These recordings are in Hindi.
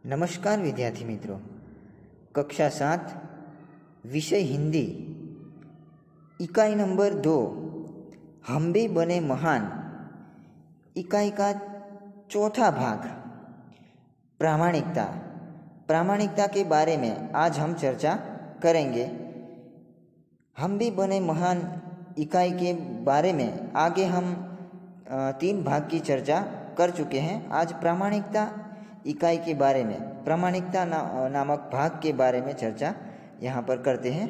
नमस्कार विद्यार्थी मित्रों, कक्षा 7 विषय हिंदी इकाई नंबर 2 हम भी बने महान इकाई का चौथा भाग प्रामाणिकता के बारे में आज हम चर्चा करेंगे। हम भी बने महान इकाई के बारे में आगे हम 3 भाग की चर्चा कर चुके हैं। आज प्रामाणिकता इकाई के बारे में प्रामाणिकता नामक भाग के बारे में चर्चा यहाँ पर करते हैं।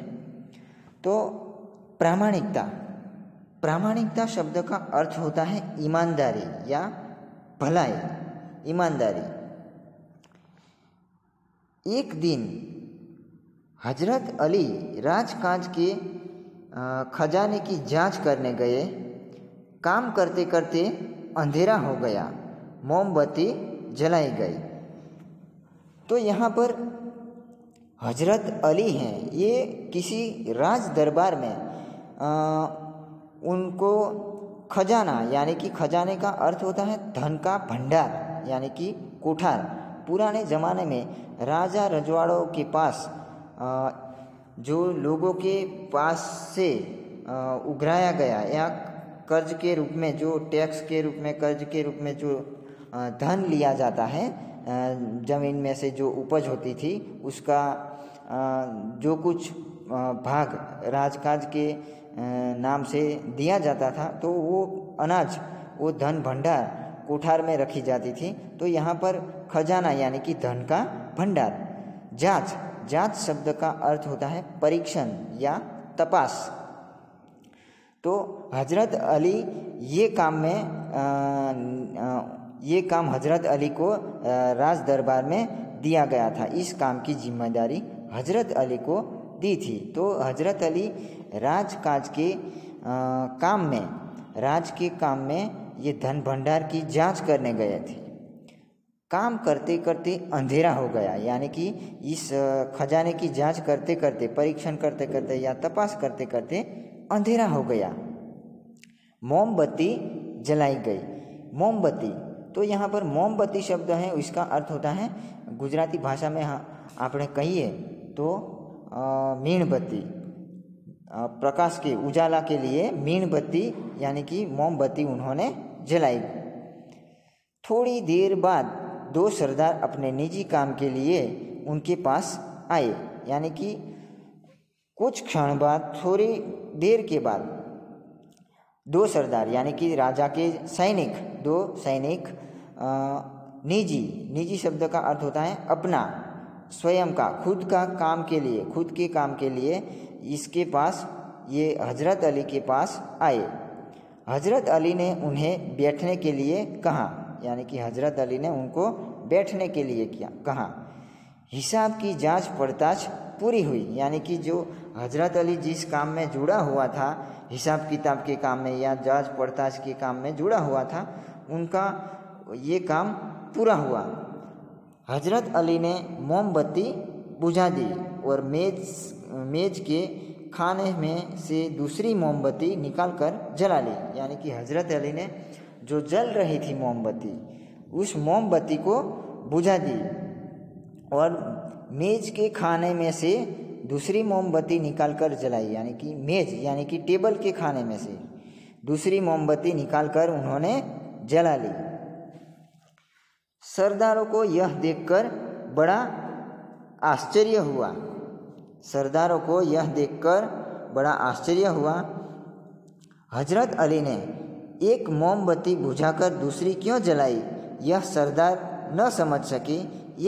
तो प्रामाणिकता शब्द का अर्थ होता है ईमानदारी या भलाई, ईमानदारी। एक दिन हजरत अली राजकाज के खजाने की जांच करने गए। काम करते करते अंधेरा हो गया, मोमबत्ती जलाई गई। तो यहाँ पर हजरत अली हैं, ये किसी राज दरबार में उनको खजाना, यानी कि खजाने का अर्थ होता है धन का भंडार यानी कि कोठार। पुराने ज़माने में राजा रजवाड़ों के पास जो लोगों के पास से उघराया गया या कर्ज के रूप में, जो टैक्स के रूप में, कर्ज के रूप में जो धन लिया जाता है, ज़मीन में से जो उपज होती थी उसका जो कुछ भाग राजकाज के नाम से दिया जाता था, तो वो अनाज, वो धन भंडार कोठार में रखी जाती थी। तो यहाँ पर खजाना यानी कि धन का भंडार। जांच शब्द का अर्थ होता है परीक्षण या तपास। तो हजरत अली ये काम हजरत अली को राज दरबार में दिया गया था। इस काम की जिम्मेदारी हजरत अली को दी थी। तो हजरत अली राजकाज के काम में ये धन भंडार की जांच करने गए थे। काम करते करते अंधेरा हो गया, यानी कि इस खजाने की जांच करते करते, परीक्षण करते करते या तपास करते करते अंधेरा हो गया। मोमबत्ती जलाई गई। मोमबत्ती, तो यहाँ पर मोमबत्ती शब्द है, इसका अर्थ होता है गुजराती भाषा में આપણે कहिए तो मीणबत्ती, प्रकाश के उजाला के लिए मीणबत्ती यानी कि मोमबत्ती उन्होंने जलाई। थोड़ी देर बाद 2 सरदार अपने निजी काम के लिए उनके पास आए, यानी कि कुछ क्षण बाद, थोड़ी देर के बाद 2 सरदार यानी कि राजा के सैनिक, 2 सैनिक निजी शब्द का अर्थ होता है अपना, स्वयं का, खुद के काम के लिए इसके पास, ये हजरत अली के पास आए। हजरत अली ने उन्हें बैठने के लिए कहा, यानी कि हजरत अली ने उनको बैठने के लिए कहा। हिसाब की जांच पड़ताछ पूरी हुई, यानी कि जो हजरत अली जिस काम में जुड़ा हुआ था, हिसाब किताब के काम में या जांच पड़ताछ के काम में जुड़ा हुआ था, उनका ये काम पूरा हुआ। हजरत अली ने मोमबत्ती बुझा दी और मेज के खाने में से दूसरी मोमबत्ती निकालकर जला ली, यानी कि हजरत अली ने जो जल रही थी मोमबत्ती, उस मोमबत्ती को बुझा दी और मेज के खाने में से दूसरी मोमबत्ती निकालकर जलाई, यानी कि मेज यानी कि टेबल के खाने में से दूसरी मोमबत्ती निकालकर उन्होंने जला ली। सरदारों को यह देखकर बड़ा आश्चर्य हुआ। हजरत अली ने एक मोमबत्ती बुझाकर दूसरी क्यों जलाई, यह सरदार न समझ सके।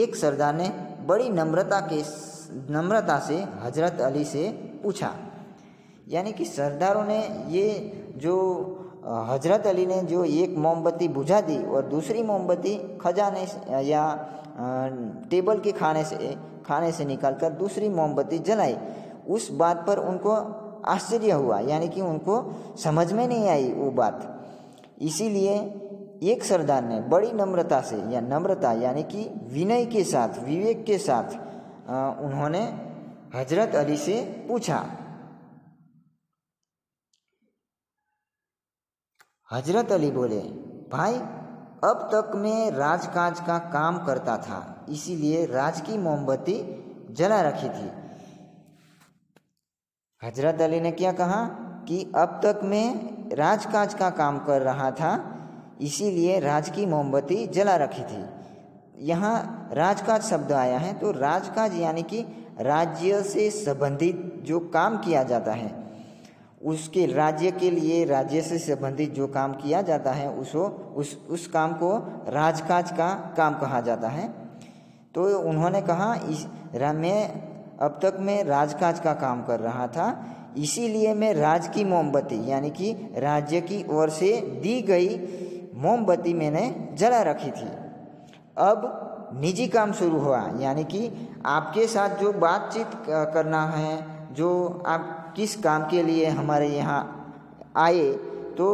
एक सरदार ने बड़ी नम्रता से हजरत अली से पूछा, यानी कि सरदारों ने ये जो हजरत अली ने जो एक मोमबत्ती बुझा दी और दूसरी मोमबत्ती खजाने या टेबल के खाने से निकालकर दूसरी मोमबत्ती जलाई, उस बात पर उनको आश्चर्य हुआ, यानी कि उनको समझ में नहीं आई वो बात। इसीलिए एक सरदार ने बड़ी नम्रता यानी कि विनय के साथ, विवेक के साथ उन्होंने हजरत अली से पूछा। हजरत अली बोले, भाई अब तक मैं राजकाज का काम करता था, इसीलिए राज की मोमबत्ती जला रखी थी। हजरत अली ने क्या कहा कि अब तक मैं राजकाज का काम कर रहा था, इसीलिए राज की मोमबत्ती जला रखी थी। यहाँ राजकाज शब्द आया है, तो राजकाज यानी कि राज्य से संबंधित जो काम किया जाता है, उसके राज्य के लिए राज्य से संबंधित जो काम किया जाता है उस काम को राजकाज का काम कहा जाता है। तो उन्होंने कहा अब तक मैं राजकाज का काम कर रहा था, इसीलिए मैं राज की मोमबत्ती यानी कि राज्य की ओर से दी गई मोमबत्ती मैंने जला रखी थी। अब निजी काम शुरू हुआ, यानी कि आपके साथ जो बातचीत करना है, जो आप किस काम के लिए हमारे यहाँ आए, तो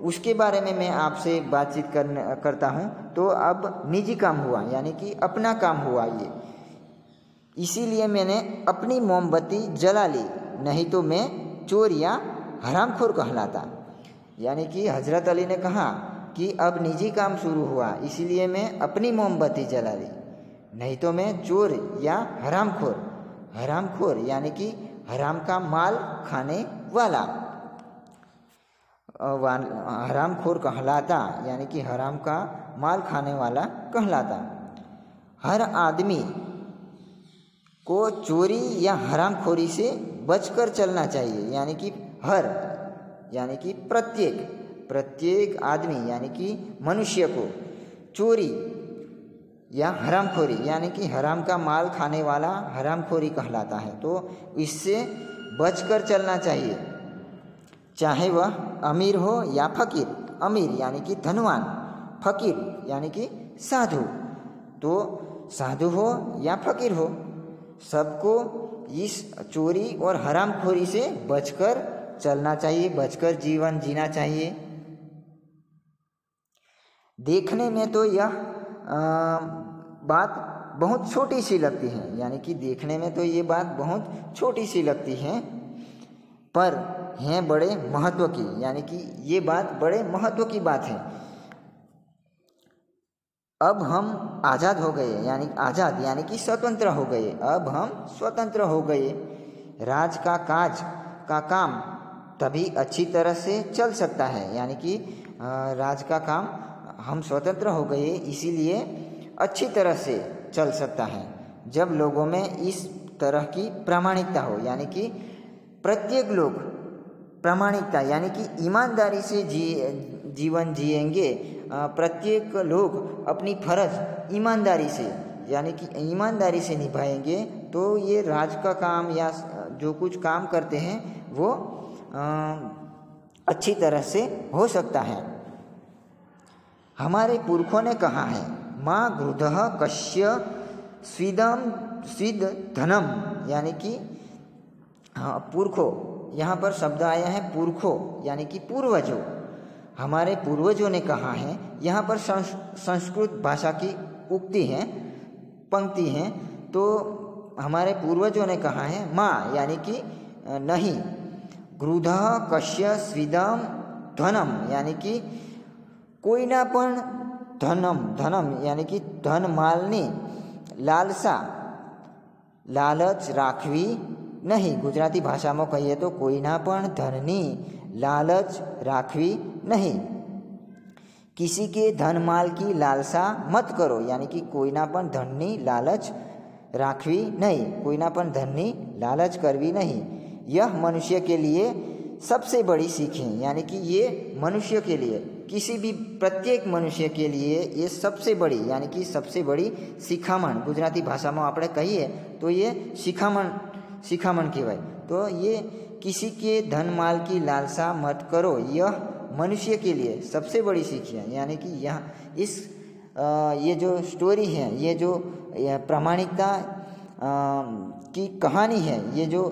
उसके बारे में मैं आपसे बातचीत करता हूँ। तो अब निजी काम हुआ, यानी कि अपना काम हुआ ये, इसीलिए मैंने अपनी मोमबत्ती जला ली, नहीं तो मैं चोर या हरामखोर कहलाता। यानी कि हजरत अली ने कहा कि अब निजी काम शुरू हुआ, इसीलिए मैं अपनी मोमबत्ती जला ली, नहीं तो मैं चोर या हरामखोर यानी कि हराम का माल खाने वाला, हरामखोर कहलाता, यानी कि हराम का माल खाने वाला कहलाता। हर आदमी को चोरी या हरामखोरी से बचकर चलना चाहिए, यानी कि हर यानी कि प्रत्येक आदमी यानी कि मनुष्य को चोरी या हरामखोरी यानी कि हराम का माल खाने वाला हरामखोरी कहलाता है। तो इससे बचकर चलना चाहिए, चाहे वह अमीर हो या फकीर। अमीर यानी कि धनवान, फकीर यानी कि साधु। तो साधु हो या फकीर हो, सबको इस चोरी और हरामखोरी से बचकर चलना चाहिए, बचकर जीवन जीना चाहिए। देखने में तो यह बात बहुत छोटी सी लगती है, यानी कि देखने में तो ये बात बहुत छोटी सी लगती है, पर है बड़े महत्व की, यानी कि ये बात बड़े महत्व की बात है। अब हम आज़ाद हो गए, यानी कि स्वतंत्र हो गए। अब हम स्वतंत्र हो गए। राज का काज का काम तभी अच्छी तरह से चल सकता है, यानी कि राज का काम हम स्वतंत्र हो गए इसीलिए अच्छी तरह से चल सकता है जब लोगों में इस तरह की प्रामाणिकता हो, यानी कि प्रत्येक लोग प्रामाणिकता यानी कि ईमानदारी से जीवन जिएंगे। प्रत्येक लोग अपनी फर्ज ईमानदारी से यानी कि ईमानदारी से निभाएंगे, तो ये राज का काम या जो कुछ काम करते हैं वो अच्छी तरह से हो सकता है। हमारे पुरखों ने कहा है, माँ गृधः कस्य स्विद धनम, यानी कि पुरखों, यहाँ पर शब्द आया है पुरखों यानी कि पूर्वजों। हमारे पूर्वजों ने कहा है, यहाँ पर संस्कृत भाषा की उक्ति है, पंक्ति है। तो हमारे पूर्वजों ने कहा है माँ यानी कि नहीं, गृधः कस्य स्विदम धनम, यानी कि कोई ना पण धनम यानी कि धन मालनी लालसा लालच राखवी नहीं। गुजराती भाषा में कहिए तो कोईना पण धननी लालच राखवी नहीं। किसी के धन माल की लालसा मत करो, यानी कि कोईना पण धननी लालच राखवी नहीं, कोईना पण धननी लालच करवी नहीं। यह मनुष्य के लिए सबसे बड़ी सीख है, यानी कि ये मनुष्य के लिए, किसी भी प्रत्येक मनुष्य के लिए ये सबसे बड़ी यानी कि सबसे बड़ी शिखामण, गुजराती भाषा में આપણે कहिए तो ये शिखामण कहवाय। तो ये किसी के धन माल की लालसा मत करो, यह मनुष्य के लिए सबसे बड़ी सीख है। यानी कि यहाँ ये जो स्टोरी है, ये जो प्रामाणिकता की कहानी है, ये जो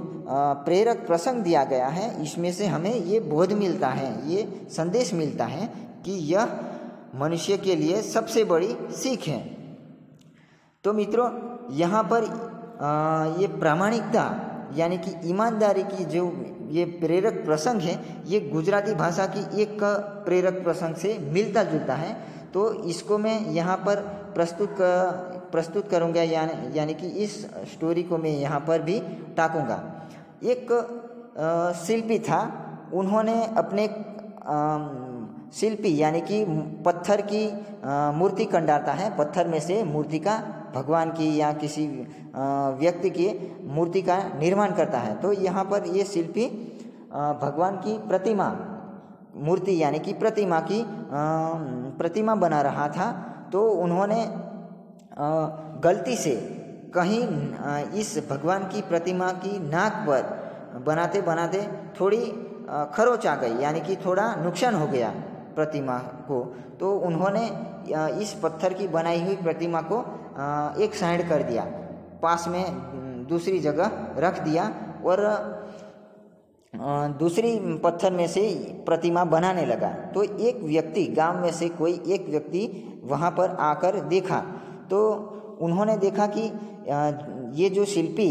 प्रेरक प्रसंग दिया गया है, इसमें से हमें ये बोध मिलता है, ये संदेश मिलता है कि यह मनुष्य के लिए सबसे बड़ी सीख है। तो मित्रों, यहाँ पर ये प्रामाणिकता यानी कि ईमानदारी की जो ये प्रेरक प्रसंग है, ये गुजराती भाषा की एक प्रेरक प्रसंग से मिलता जुलता है। तो इसको मैं यहाँ पर प्रस्तुत करूँगा, यानी कि इस स्टोरी को मैं यहाँ पर भी टाकूँगा। एक शिल्पी था, उन्होंने अपने शिल्पी यानी कि पत्थर की मूर्ति कंडारता है, पत्थर में से मूर्ति का भगवान की या किसी व्यक्ति की मूर्ति का निर्माण करता है। तो यहाँ पर ये शिल्पी भगवान की प्रतिमा मूर्ति यानी कि प्रतिमा बना रहा था। तो उन्होंने गलती से कहीं इस भगवान की प्रतिमा की नाक पर बनाते बनाते थोड़ी खरोच आ गई, यानी कि थोड़ा नुकसान हो गया प्रतिमा को। तो उन्होंने इस पत्थर की बनाई हुई प्रतिमा को एक साइड कर दिया, पास में दूसरी जगह रख दिया और दूसरी पत्थर में से प्रतिमा बनाने लगा। तो एक व्यक्ति, गांव में से कोई एक व्यक्ति वहाँ पर आकर देखा। तो उन्होंने देखा कि ये जो शिल्पी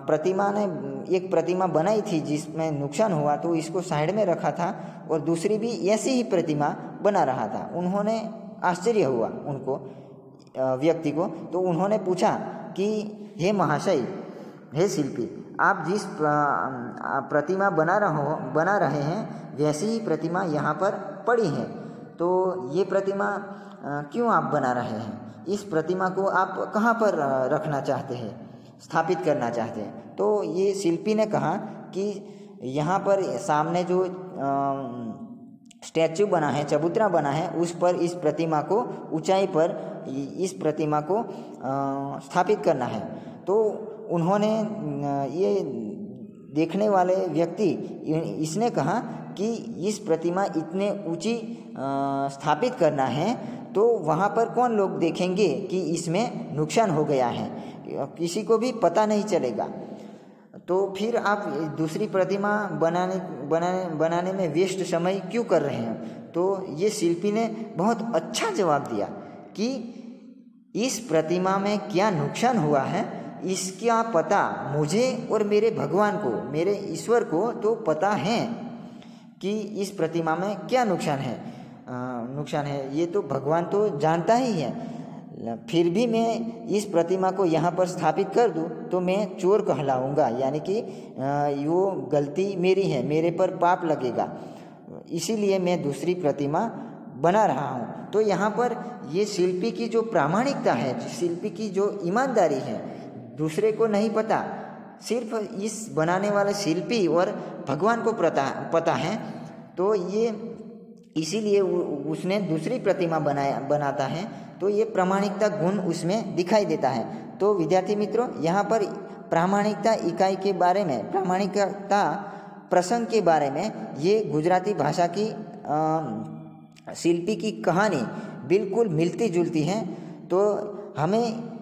प्रतिमा ने एक प्रतिमा बनाई थी जिसमें नुकसान हुआ, तो इसको साइड में रखा था और दूसरी भी ऐसी ही प्रतिमा बना रहा था। उन्होंने आश्चर्य हुआ उनको व्यक्ति को। तो उन्होंने पूछा कि हे महाशय, हे शिल्पी, आप जिस प्रतिमा बना रहे हैं वैसी ही प्रतिमा यहाँ पर पड़ी है, तो ये प्रतिमा क्यों आप बना रहे हैं? इस प्रतिमा को आप कहाँ पर रखना चाहते हैं, स्थापित करना चाहते हैं? तो ये शिल्पी ने कहा कि यहाँ पर सामने जो स्टैचू बना है, चबूतरा बना है, उस पर इस प्रतिमा को ऊंचाई पर इस प्रतिमा को स्थापित करना है। तो उन्होंने ये देखने वाले व्यक्ति इसने कहा कि इस प्रतिमा इतने ऊंची स्थापित करना है तो वहाँ पर कौन लोग देखेंगे कि इसमें नुकसान हो गया है, किसी को भी पता नहीं चलेगा। तो फिर आप दूसरी प्रतिमा बनाने में वेस्ट समय क्यों कर रहे हैं? तो ये शिल्पी ने बहुत अच्छा जवाब दिया कि इस प्रतिमा में क्या नुकसान हुआ है इसका पता मुझे और मेरे भगवान को, मेरे ईश्वर को तो पता है कि इस प्रतिमा में क्या नुकसान है, ये तो भगवान तो जानता ही है। फिर भी मैं इस प्रतिमा को यहाँ पर स्थापित कर दूँ तो मैं चोर कहलाऊँगा, यानी कि वो गलती मेरी है, मेरे पर पाप लगेगा, इसीलिए मैं दूसरी प्रतिमा बना रहा हूँ। तो यहाँ पर ये शिल्पी की जो प्रामाणिकता है, शिल्पी की जो ईमानदारी है, दूसरे को नहीं पता, सिर्फ इस बनाने वाले शिल्पी और भगवान को पता है। तो ये इसीलिए उसने दूसरी प्रतिमा बनाता है, तो ये प्रामाणिकता गुण उसमें दिखाई देता है। तो विद्यार्थी मित्रों, यहाँ पर प्रामाणिकता इकाई के बारे में, प्रामाणिकता प्रसंग के बारे में ये गुजराती भाषा की शिल्पी की कहानी बिल्कुल मिलती जुलती है। तो हमें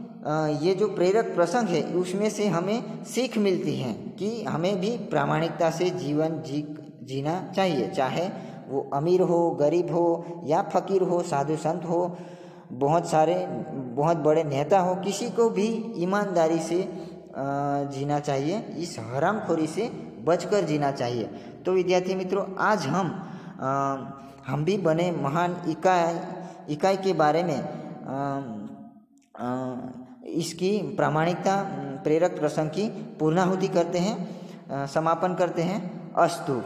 ये जो प्रेरक प्रसंग है उसमें से हमें सीख मिलती है कि हमें भी प्रामाणिकता से जीवन जीना चाहिए, चाहे वो अमीर हो, गरीब हो या फकीर हो, साधु संत हो, बहुत बड़े नेता हो, किसी को भी ईमानदारी से जीना चाहिए, इस हरामखोरी से बचकर जीना चाहिए। तो विद्यार्थी मित्रों, आज हम भी बने महान इकाई के बारे में इसकी प्रामाणिकता प्रेरक प्रसंग की पूर्णाहुति करते हैं, समापन करते हैं। अस्तु।